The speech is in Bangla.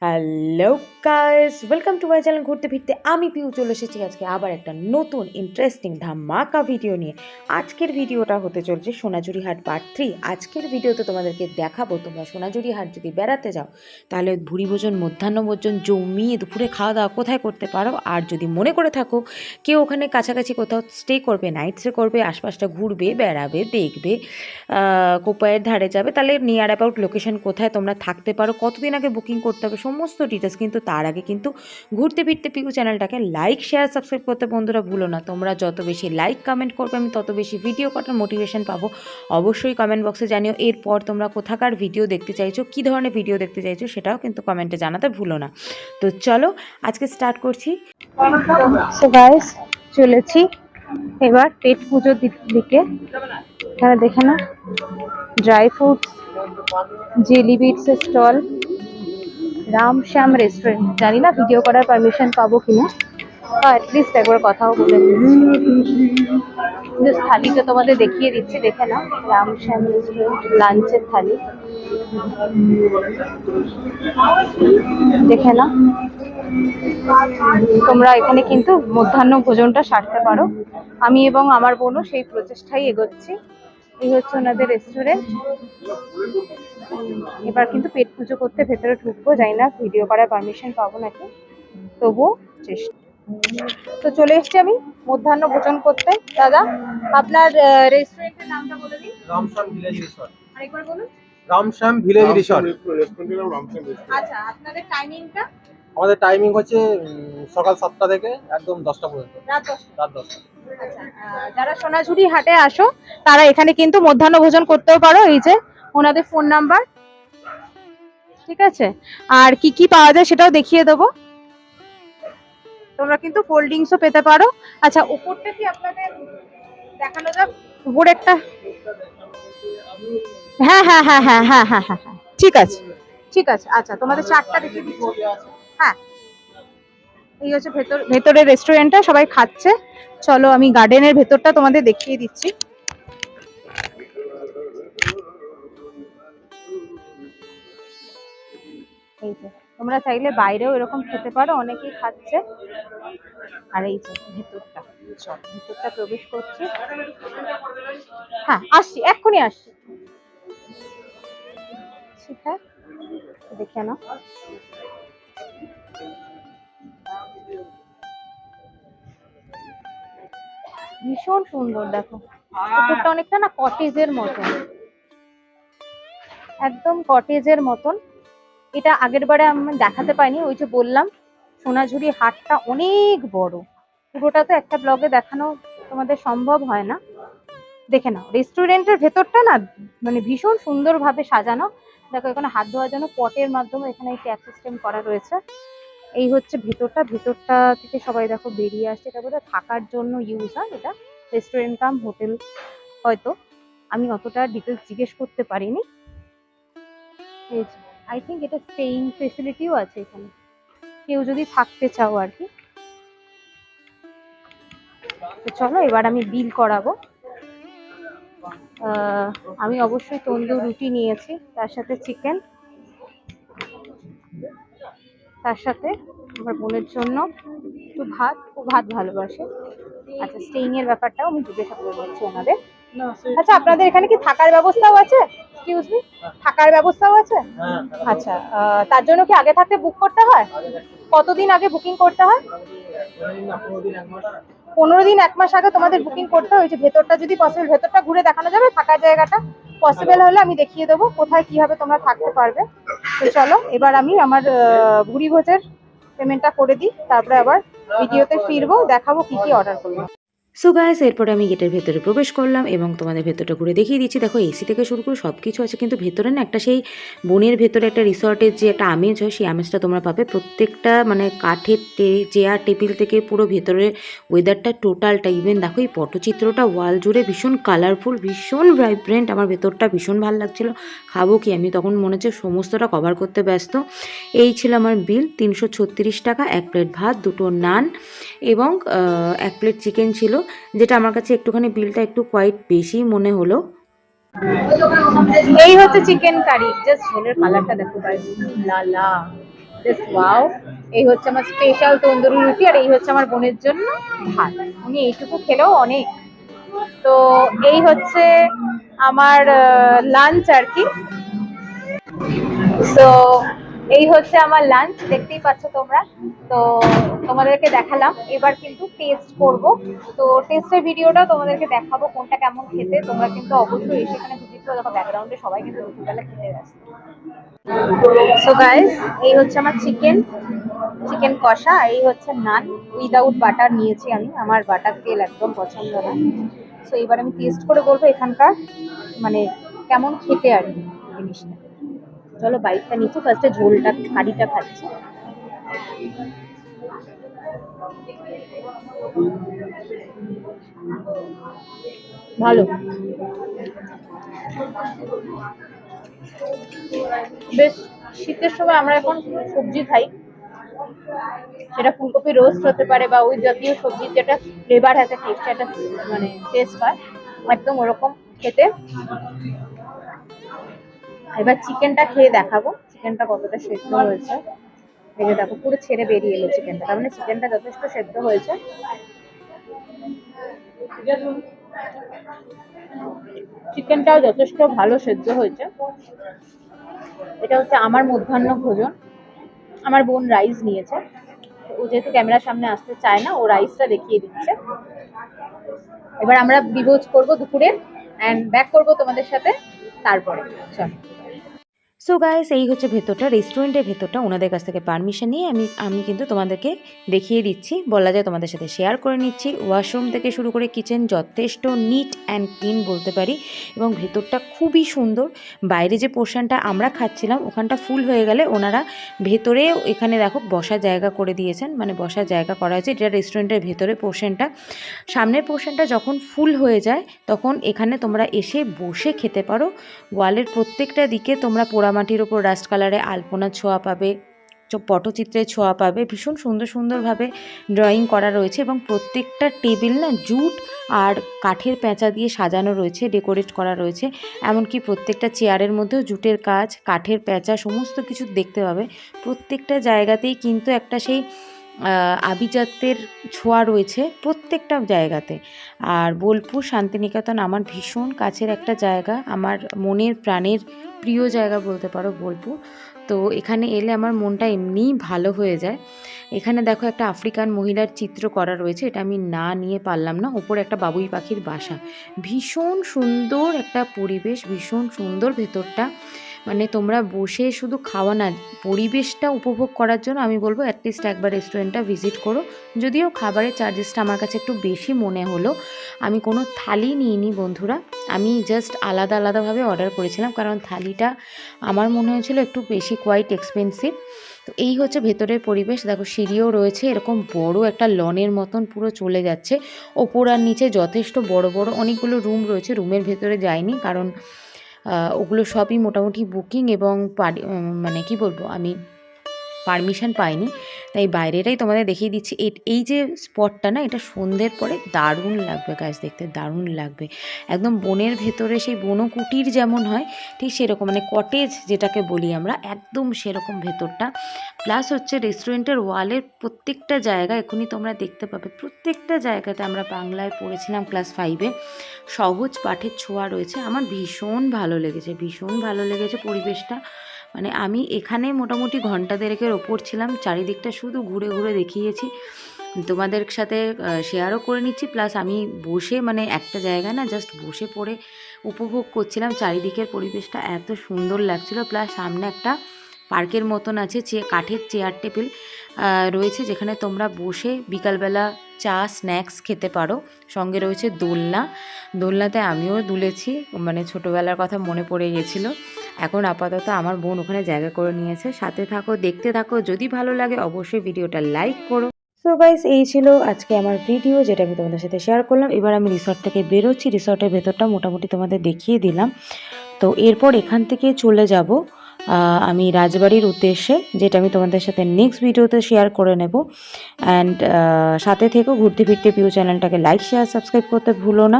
Hello guys, welcome to my channel ঘুরতে ফিরতে। আমি পিউ চলে এসেছি আজকে আবার একটা নতুন ইন্টারেস্টিং ধামাকা ভিডিও নিয়ে। আজকের ভিডিওটা হতে চলছে সোনাঝুরি হাট পার্ট 3। আজকের ভিডিওতে তোমাদেরকে দেখাবো তোমরা সোনাঝুরি হাট যদি বেড়াতে যাও তাহলে ভুরিভোজন মধ্যাহ্নভোজন জমিয়ে দুপুরে খাওয়া দাওয়া কোথায় করতে পারো। আর যদি মনে করে থাকো কেউ ওখানে কাছাকাছি কোথাও স্টে করবে, নাইট স্টে করবে, আশপাশটা ঘুরবে, বেড়াবে, দেখবে, কোপায়ের ধারে যাবে, তাহলে নিয়ার অ্যাবাউট লোকেশন কোথায় তোমরা থাকতে পারো, কতদিন আগে বুকিং করতে হবে, সমস্ত ডিটেলস। কিন্তু তার আগে কিন্তু ঘুরতে ফিরতে পিউ চ্যানেলটাকে লাইক, শেয়ার, সাবস্ক্রাইব করতে বন্ধুরা ভুলো না। তোমরা যত বেশি লাইক কমেন্ট করবে আমি তত বেশি ভিডিও করার মোটিভেশন পাবো। অবশ্যই কমেন্ট বক্সে জানিও এরপর তোমরা কোথাকার ভিডিও দেখতে চাইছো, কী ধরনের ভিডিও দেখতে চাইছো সেটাও কিন্তু কমেন্টে জানাতে ভুলো না। তো চলো আজকে স্টার্ট করছি। সো গাইস, চলেছি এবার পেট পুজোর দিকে। এখানে দেখে না, ড্রাই ফ্রুটস, জেলি বিটস এর স্টল, রামশ্যাম রেস্টুরেন্ট। জানি না ভিডিও করার পারমিশন পাবো কিনা, বা অ্যাটলিস্ট একবার কথাও বলে দিচ্ছি। থালিটা তোমাদের দেখিয়ে দিচ্ছি, দেখে না, রামশ্যাম রেস্টুরেন্ট লাঞ্চের থালি দেখে না। তোমরা এখানে কিন্তু মধ্যাহ্ন ভোজনটা সারতে পারো। আমি এবং আমার বোনও সেই প্রচেষ্টাই এগোচ্ছি। এই হচ্ছে ওনাদের রেস্টুরেন্ট। এবার কিন্তু পেট পুজো করতে ভেতরে ঢুকবো, যাই না ভিডিও করার পারমিশন পাবো নাকি, তবুও চেষ্টা। তো চলে এসছি আমি মধ্যাহ্ন ভোজন করতে। দাদা, আপনার রেস্টুরেন্টের নামটা বলে দিন। Ramshyam village resort. আরেকবার বলুন। Ramshyam village resort. আচ্ছা, আপনাদের টাইমিংটা? আমাদের টাইমিং হচ্ছে সকাল 7টা থেকে একদম 10টা পর্যন্ত। রাত 10টা। আচ্ছা, যারা সোনাঝুরি হাটে আসো তারা এখানে কিন্তু মধ্যাহ্ন ভোজন করতেও পারো। এই যে ওনাদের ফোন নাম্বার, ঠিক আছে? আর কি কি পাওয়া যায় সেটাও দেখিয়ে দেবো। তোমরা কিন্তু কোল্ড ড্রিঙ্কসও পেতে পারো। আচ্ছা, উপরটা কি আপনাদের দেখানো যাক? উপরে একটা, হ্যাঁ হ্যাঁ হ্যাঁ হ্যাঁ হ্যাঁ হ্যাঁ হ্যাঁ হ্যাঁ, ঠিক আছে ঠিক আছে। আচ্ছা, তোমাদের চারটা দেখিয়ে দিচ্ছি। হ্যাঁ, এই হচ্ছে ভেতরের রেস্টুরেন্টটা, সবাই খাচ্ছে। চলো আমি গার্ডেনের ভেতরটা তোমাদের দেখিয়ে দিচ্ছি। এই যে তোমরা চাইলে বাইরেও এরকম খেতে পারো, অনেকেই খাচ্ছে। আর এই যে ভেতরটা, ভেতরটা প্রবেশ করছি। হ্যাঁ, আসছি, এক্ষুনি আসছি। ঠিক আছে, দেখে নাও। ভীষণ সুন্দর, দেখো উপরটা অনেকটা না কটেজের মতন, একদম কটেজের মতন। এটা আগের বারে আমি দেখাতে পাইনি, ওই যে বললাম সোনাঝুরি হাটটা অনেক বড়, পুরোটা তো একটা ব্লগে দেখানো তোমাদের সম্ভব হয় না। দেখে নাও রেস্টুরেন্টের ভেতরটা না, মানে ভীষণ সুন্দরভাবে সাজানো। দেখো এখানে হাত ধোয়ার জন্য পটের মাধ্যমে এখানে ট্যাপ সিস্টেম করা রয়েছে। এই হচ্ছে ভেতরটা, ভেতরটা থেকে সবাই দেখো বেরিয়ে আসছে। এটা বোধহয় থাকার জন্য ইউজ হয়, এটা রেস্টুরেন্ট কাম হোটেল হয়তো, আমি অতটা ডিটেলস জিজ্ঞেস করতে পারিনি। আই থিঙ্ক এটা স্টেইং ফেসিলিটিও আছে এখানে, কেউ যদি থাকতে চাও আর কি। তো চলো এবার আমি বিল করাবো। আমি অবশ্যই তন্দুর রুটি নিয়েছি, তার সাথে চিকেন, তার সাথে আমার বোনের জন্য একটু ভাত, ও ভাত ভালোবাসে। আচ্ছা, স্টেইং এর ব্যাপারটাও আমি জিজ্ঞাসা করে বলছি ওনাদের। আচ্ছা, আপনাদের এখানে কি থাকার ব্যবস্থাও আছে? এক্সকিউজ মি, থাকার ব্যবস্থাও আছে? আচ্ছা, তার জন্য কি আগে থাকতে বুক করতে হয়? কতদিন আগে বুকিং করতে হয়? 15 দিন 1 মাস আগে তোমাদের বুকিং করতে হয়। ওই যে ভেতরটা যদি পসিবল, ভেতরটা ঘুরে দেখানো যাবে, থাকার জায়গাটা পসিবল হলে আমি দেখিয়ে দেবো কোথায় কিভাবে তোমরা থাকতে পারবে। তো চলো এবার আমি আমার ভুরিভোজের পেমেন্টটা করে দিই, তারপরে আবার ভিডিওতে ফিরবো, দেখাবো কি কি অর্ডার করবো। সো গাইস, এরপরে আমি গেটের ভেতরে প্রবেশ করলাম এবং তোমাদের ভেতরটা ঘুরে দেখিয়ে দিচ্ছি। দেখো এসি থেকে শুরু করে সব কিছু আছে, কিন্তু ভেতরে না একটা সেই বনের ভেতরে একটা রিসর্টের যে একটা আমেজ হয়, সেই আমেজটা তোমরা পাবে। প্রত্যেকটা মানে কাঠের চেয়ার টেবিল থেকে পুরো ভেতরে ওয়েদারটা টোটালটা, ইভেন দেখো এই পটচিত্রটা ওয়াল জুড়ে ভীষণ কালারফুল, ভীষণ ভাইব্রেন্ট। আমার ভেতরটা ভীষণ ভালো লাগছিল। খাবো কি, আমি তখন মনে হচ্ছে সমস্তটা কভার করতে ব্যস্ত। এই ছিল আমার বিল, 336 টাকা। 1 প্লেট ভাত, 2টো নান এবং 1 প্লেট চিকেন ছিল, যেটা আমার কাছে একটুখানি বিলটা একটু কোয়াইট বেশি মনে হলো। এই হচ্ছে চিকেন কারি, জাস্ট ঝোলের কালারটা দেখো গাইস, লালা। Just wow. এই হচ্ছে আমার স্পেশাল তন্দুরি রুটি, আর এই হচ্ছে আমার বোনের জন্য ভাত। উনি এইটুকু খেলেও অনেক। তো এই হচ্ছে আমার লাঞ্চ আর কি। তো এই হচ্ছে আমার লাঞ্চ, দেখতেই পাচ্ছ তোমরা। তো তোমাদেরকে দেখালাম, এবার কিন্তু টেস্ট করব। তো টেস্টের ভিডিওটা তোমাদেরকে দেখাবো কোনটা কেমন খেতে। তোমরা কিন্তু অবশ্যই সেখানে ভিজিট করো। দেখো ব্যাকগ্রাউন্ডে সবাই কিন্তু দুপুরবেলা খেতে ব্যস্ত। সো গাইস, এই হচ্ছে আমার চিকেন চিকেন কষা, এই হচ্ছে নান উইদাউট বাটার নিয়েছি আমি, আমার বাটার তেল একদম পছন্দ না। সো এবার আমি টেস্ট করে বলবো এখানকার মানে কেমন খেতে আর কি জিনিসটা। চলো বাইকটা নিচে, ফার্স্টে ঝোলটা কারিটা খাচ্ছি। ভালো, বেশ। শীতের সময় আমরা এখন সবজি খাই, সেটা ফুলকপি রোস্ট হতে পারে বা ওই জাতীয় সবজির যেটা ফ্লেভার আছে, টেক্সচারটা মানে টেস্ট হয় একদম ওরকম খেতে। এবার চিকেনটা খেয়ে দেখাবো চিকেনটা কতটা সেদ্ধ হয়েছে। এই যে দেখো পুরো ছেড়ে বেরিয়ে এলো চিকেনটা, তার মানে চিকেনটা যথেষ্ট সেদ্ধ হয়েছে। চিকেনটাও যথেষ্ট ভালো সেদ্ধ হয়েছে। এটা হচ্ছে আমার মধ্যাহ্ন ভোজন। আমার বোন রাইস নিয়েছে, ও যেহেতু ক্যামেরার সামনে আসতে চায় না, ও রাইসটা দেখিয়ে দিচ্ছে। এবার আমরা ডিভোজ করব দুপুরে অ্যান্ড ব্যাক করব তোমাদের সাথে তারপরে। চলো। সো গাইস, এই হচ্ছে ভেতরটা, রেস্টুরেন্টের ভেতরটা। ওনাদের কাছ থেকে পারমিশন নিয়ে আমি কিন্তু তোমাদেরকে দেখিয়ে দিচ্ছি, বলা যায় তোমাদের সাথে শেয়ার করে নিচ্ছি। ওয়াশরুম থেকে শুরু করে কিচেন যথেষ্ট নিট অ্যান্ড ক্লিন বলতে পারি, এবং ভেতরটা খুবই সুন্দর। বাইরে যে পোর্শনটা আমরা খাচ্ছিলাম ওখানটা ফুল হয়ে গেলে ওনারা ভেতরে এখানে দেখো বসার জায়গা করে দিয়েছেন, মানে বসার জায়গা করা হয়েছে। এটা রেস্টুরেন্টের ভেতরে পোর্শনটা। সামনের পোর্শনটা যখন ফুল হয়ে যায় তখন এখানে তোমরা এসে বসে খেতে পারো। ওয়ালের প্রত্যেকটা দিকে তোমরা পোড়ামাটির ওপর রাস্ট কালারে আলপনার ছোঁয়া পাবে, পটচিত্রের ছোঁয়া পাবে। ভীষণ সুন্দর সুন্দরভাবে ড্রয়িং করা রয়েছে, এবং প্রত্যেকটা টেবিল না জুট আর কাঠের পেঁচা দিয়ে সাজানো রয়েছে, ডেকোরেট করা রয়েছে। এমনকি প্রত্যেকটা চেয়ারের মধ্যেও জুটের কাজ, কাঠের পেঁচা সমস্ত কিছু দেখতে পাবে। প্রত্যেকটা জায়গাতেই কিন্তু একটা সেই আভিজাত্যের ছোঁয়া রয়েছে প্রত্যেকটা জায়গাতে। আর বোলপুর শান্তিনিকেতন আমার ভীষণ কাছের একটা জায়গা, আমার মনের প্রাণের প্রিয় জায়গা বলতে পারো বোলপুর। তো এখানে এলে আমার মনটা এমনিই ভালো হয়ে যায়। এখানে দেখো একটা আফ্রিকান মহিলার চিত্র করা রয়েছে, এটা আমি না নিয়ে পারলাম না। ওপরে একটা বাবুই পাখির বাসা। ভীষণ সুন্দর একটা পরিবেশ, ভীষণ সুন্দর ভেতরটা। মানে তোমরা বসে শুধু খাওয়া না, পরিবেশটা উপভোগ করার জন্য আমি বলবো অ্যাটলিস্ট একবার রেস্টুরেন্টটা ভিজিট করো। যদিও খাবারের চার্জেসটা আমার কাছে একটু বেশি মনে হলো। আমি কোনো থালি নিইনি বন্ধুরা, আমি জাস্ট আলাদা আলাদাভাবে অর্ডার করেছিলাম, কারণ থালিটা আমার মনে হয়েছিল একটু বেশি কোয়াইট এক্সপেন্সিভ। তো এই হচ্ছে ভেতরের পরিবেশ। দেখো সিঁড়িও রয়েছে, এরকম বড় একটা লনের মতন পুরো চলে যাচ্ছে। ওপর আর নিচে যথেষ্ট বড় বড় অনেকগুলো রুম রয়েছে। রুমের ভেতরে যাইনি, কারণ ওগুলো সবই মোটামুটি বুকিং, এবং মানে কি বলবো, আমি পারমিশন পাইনি, তাই বাইরেটাই তোমাদের দেখিয়ে দিচ্ছি। এই যে স্পটটা না, এটা সন্ধ্যের পরে দারুণ লাগবে গাছ, দেখতে দারুণ লাগবে। একদম বনের ভেতরে সেই বনকুটির যেমন হয় ঠিক সেরকম, মানে কটেজ যেটাকে বলি আমরা, একদম সেরকম ভেতরটা। প্লাস হচ্ছে রেস্টুরেন্টের ওয়ালের প্রত্যেকটা জায়গা এখনই তোমরা দেখতে পাবে, প্রত্যেকটা জায়গাতে আমরা বাংলায় পড়েছিলাম ক্লাস 5-এ, সহজ পাঠের ছোঁয়া রয়েছে। আমার ভীষণ ভালো লেগেছে, ভীষণ ভালো লেগেছে পরিবেশটা। মানে আমি এখানে মোটামুটি ঘন্টা দেড়েকের ওপর ছিলাম, চারিদিকটা শুধু ঘুরে ঘুরে দেখিয়েছি, তোমাদের সাথে শেয়ারও করে নিচ্ছি। প্লাস আমি বসে মানে একটা জায়গায় না জাস্ট বসে পড়ে উপভোগ করছিলাম চারিদিকের পরিবেশটা, এত সুন্দর লাগছিল। প্লাস সামনে একটা পার্কের মতন আছে, কাঠের চেয়ার টেবিল রয়েছে, যেখানে তোমরা বসে বিকালবেলা চা স্ন্যাক্স খেতে পারো। সঙ্গে রয়েছে দোলনা, দোলনাতে আমিও দুলেছি, মানে ছোটোবেলার কথা মনে পড়ে গেছিলো। এখন আপাতত আমার বোন ওখানে জায়গা করে নিয়েছে। সাথে থাকো, দেখতে থাকো, যদি ভালো লাগে অবশ্যই ভিডিওটা লাইক করো। সো গাইস, এই ছিল আজকে আমার ভিডিও, যেটা আমি তোমাদের সাথে শেয়ার করলাম। এবার আমি রিসর্ট থেকে বেরোচ্ছি, রিসর্টের ভেতরটা মোটামুটি তোমাদের দেখিয়ে দিলাম। তো এরপর এখান থেকে চলে যাব আমি রাজবাড়ির উদ্দেশ্যে, যেটা আমি তোমাদের সাথে নেক্সট ভিডিওতে শেয়ার করে নেব। অ্যান্ড সাথে থেকো, ঘুরতে ফিরতে পিউ চ্যানেলটাকে লাইক শেয়ার সাবস্ক্রাইব করতে ভুলো না।